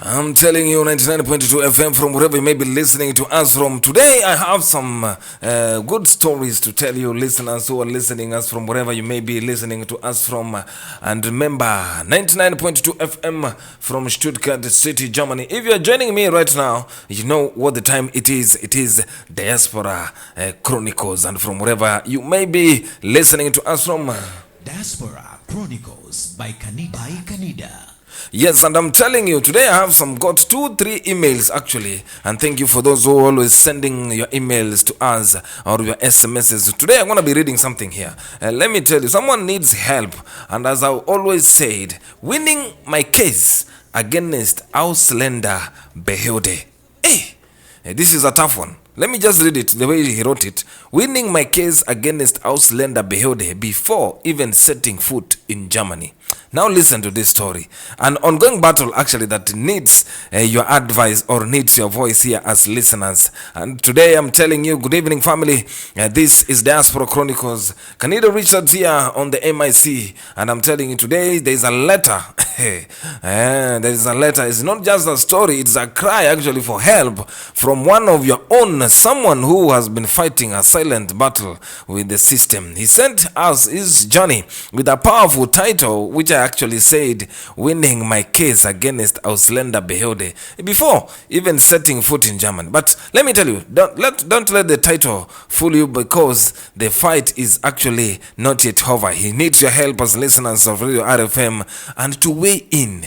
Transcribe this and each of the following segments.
I'm telling you, 99.2 FM from wherever you may be listening to us from. Today I have some good stories to tell you, listeners who are listening us from wherever you may be listening to us from. And remember, 99.2 FM from Stuttgart city, Germany. If you're joining me right now, you know what the time it is. It is Diaspora Chronicles. And from wherever you may be listening to us from. Diaspora Chronicles by Kanida. Yes, and I'm telling you, today I have got 2-3 emails actually, and thank you for those who are always sending your emails to us or your SMSs. Today I'm going to be reading something here. Let me tell you, someone needs help, and as I always said, winning my case against Ausländerbehörde. Hey, this is a tough one. Let me just read it the way he wrote it. Winning my case against Ausländerbehörde before even setting foot in Germany. Now listen to this story. An ongoing battle actually that needs your advice or needs your voice here as listeners. And today I'm telling you, good evening family. This is Diaspora Chronicles. Kanida Richards here on the MIC. And I'm telling you today there's a letter. There is a letter. It's not just a story. It's a cry actually for help from one of your own. Someone who has been fighting a silent battle with the system. He sent us his journey with a powerful title which I actually said, winning my case against Ausländerbehörde before even setting foot in Germany. But let me tell you, don't let the title fool you, because the fight is actually not yet over. He needs your help as listeners of Radio RFM and to weigh in.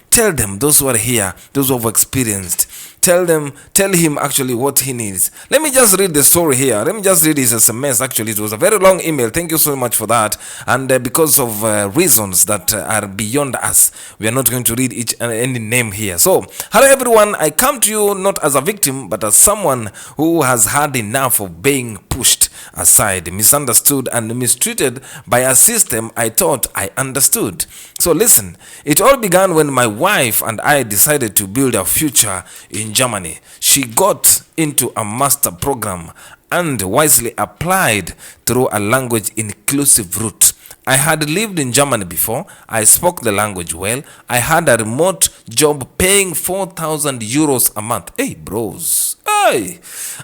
Tell them, those who are here, those who have experienced, tell him actually what he needs. Let me just read the story here. Let me just read his SMS. Actually, it was a very long email. Thank you so much for that. And because of reasons that are beyond us, we are not going to read each and any name here. So, hello everyone. I come to you not as a victim, but as someone who has had enough of being pushed aside, misunderstood, and mistreated by a system I thought I understood. So listen, it all began when my wife and I decided to build a future in Germany. She got into a master program and wisely applied through a language inclusive route. I had lived in Germany before. I spoke the language well. I had a remote job paying 4,000 euros a month. Hey, bros. Hey.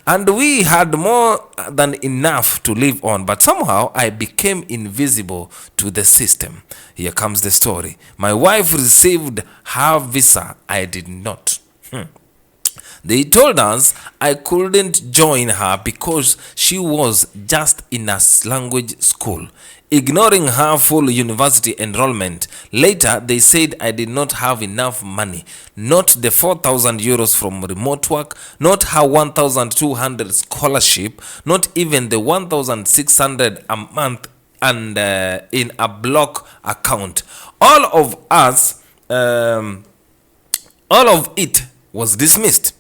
And we had more than enough to live on, but somehow I became invisible to the system. Here comes the story. My wife received her visa. I did not. They told us I couldn't join her because she was just in a language school, ignoring her full university enrollment. Later, they said I did not have enough money, not the 4,000 euros from remote work, not her 1,200 scholarship, not even the 1,600 a month and in a block account. All of it was dismissed.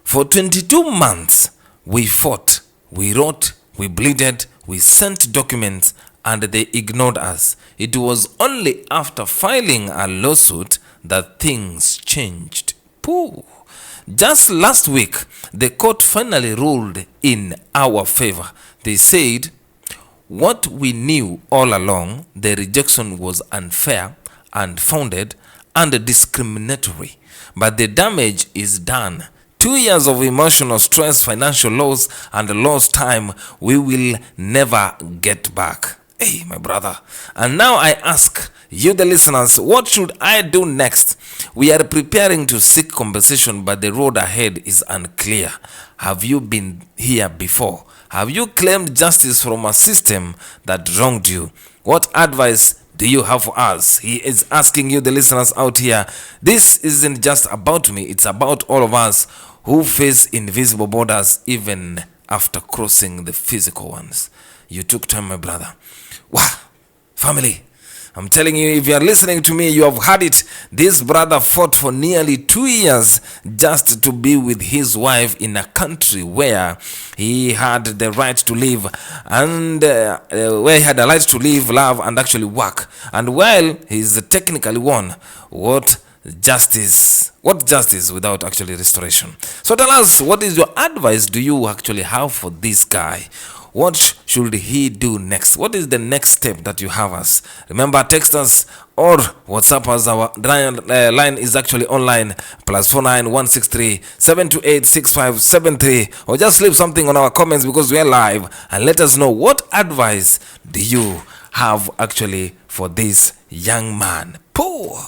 For 22 months, we fought, we wrote, we bleeded, we sent documents, and they ignored us. It was only after filing a lawsuit that things changed. Pooh. Just last week, the court finally ruled in our favor. They said, what we knew all along, the rejection was unfair, unfounded, and discriminatory. But the damage is done. 2 years of emotional stress, financial loss, and lost time we will never get back. Hey, my brother. And now I ask you, the listeners, what should I do next? We are preparing to seek compensation, but the road ahead is unclear. Have you been here before? Have you claimed justice from a system that wronged you? What advice do you have for us? He is asking you, the listeners out here. This isn't just about me, it's about all of us who face invisible borders even after crossing the physical ones. You took time, my brother. Wow, family, I'm telling you, if you are listening to me, you have heard it. This brother fought for nearly 2 years just to be with his wife in a country where he had the right to live and where he had the right to live, love, and actually work. And while he's technically won, what justice without actually restoration? So tell us, what is your advice do you actually have for this guy? What should he do next? What is the next step that you have us? Remember, text us or WhatsApp as our line is actually online, +49 163 728 6573, or just leave something on our comments because we are live and let us know what advice do you have actually for this young man. Poor.